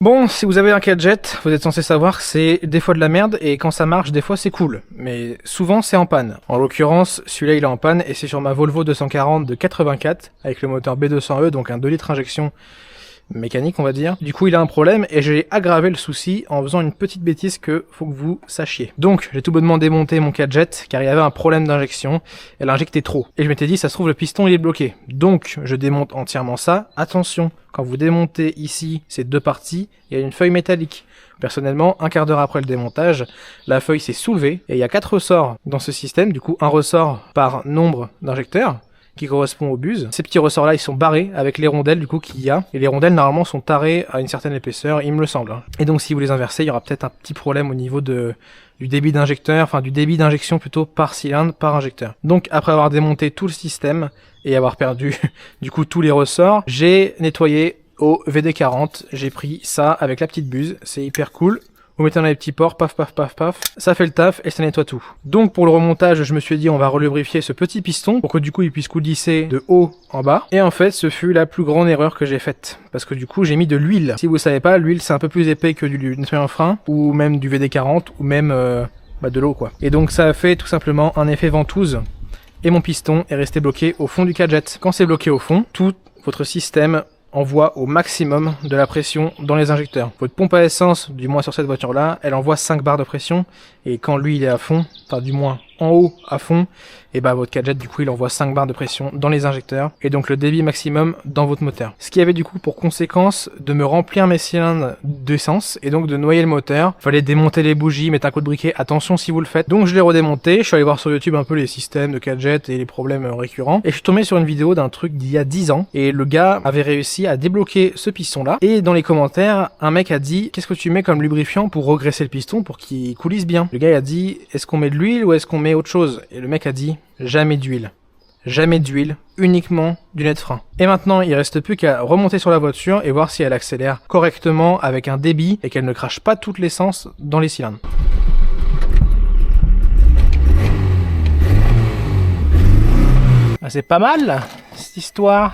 Bon, si vous avez un 4jet, vous êtes censé savoir que c'est des fois de la merde et quand ça marche, des fois c'est cool. Mais souvent c'est en panne. En l'occurrence, celui-là il est en panne et c'est sur ma Volvo 240 de 84 avec le moteur B200E, donc un 2 litres injection mécanique on va dire. Du coup il a un problème et j'ai aggravé le souci en faisant une petite bêtise que faut que vous sachiez. Donc j'ai tout bonnement démonté mon 4jet car il y avait un problème d'injection, elle injectait trop. Et je m'étais dit ça se trouve le piston il est bloqué. Donc je démonte entièrement ça. Attention, quand vous démontez ici ces deux parties, il y a une feuille métallique. Personnellement, un quart d'heure après le démontage, la feuille s'est soulevée et il y a 4 ressorts dans ce système, du coup un ressort par nombre d'injecteurs qui correspond aux buses. Ces petits ressorts-là, ils sont barrés avec les rondelles du coup qu'il y a. Et les rondelles, normalement, sont tarées à une certaine épaisseur, il me le semble. Et donc, si vous les inversez, il y aura peut-être un petit problème au niveau du débit d'injecteur, enfin du débit d'injection plutôt par cylindre, par injecteur. Donc, après avoir démonté tout le système et avoir perdu du coup tous les ressorts, j'ai nettoyé au VD40. J'ai pris ça avec la petite buse, c'est hyper cool. Vous mettez dans les petits ports, paf paf paf paf, ça fait le taf et ça nettoie tout. Donc pour le remontage, je me suis dit on va relubrifier ce petit piston pour que du coup il puisse coulisser de haut en bas. Et en fait ce fut la plus grande erreur que j'ai faite. Parce que du coup j'ai mis de l'huile. Si vous savez pas, l'huile c'est un peu plus épais que du nettoyant frein ou même du VD40 ou même de l'eau quoi. Et donc ça a fait tout simplement un effet ventouse et mon piston est resté bloqué au fond du 4jet. Quand c'est bloqué au fond, tout votre système envoie au maximum de la pression dans les injecteurs. Votre pompe à essence, du moins sur cette voiture-là, elle envoie 5 barres de pression, et quand lui il est à fond, enfin du moins en haut à fond, et bah votre 4jet du coup il envoie 5 barres de pression dans les injecteurs, et donc le débit maximum dans votre moteur. Ce qui avait du coup pour conséquence de me remplir mes cylindres d'essence, et donc de noyer le moteur. Fallait démonter les bougies, mettre un coup de briquet, attention si vous le faites. Donc je l'ai redémonté, je suis allé voir sur YouTube un peu les systèmes de 4jet et les problèmes récurrents, et je suis tombé sur une vidéo d'un truc d'il y a 10 ans, et le gars avait réussi à débloquer ce piston là, et dans les commentaires, un mec a dit qu'est-ce que tu mets comme lubrifiant pour regresser le piston pour qu'il coulisse bien. Le gars a dit est-ce qu'on met de l'huile ou est-ce qu'on met autre chose? Et le mec a dit jamais d'huile. Jamais d'huile, uniquement du net frein. Et maintenant, il reste plus qu'à remonter sur la voiture et voir si elle accélère correctement avec un débit et qu'elle ne crache pas toute l'essence dans les cylindres. Ah, c'est pas mal, cette histoire.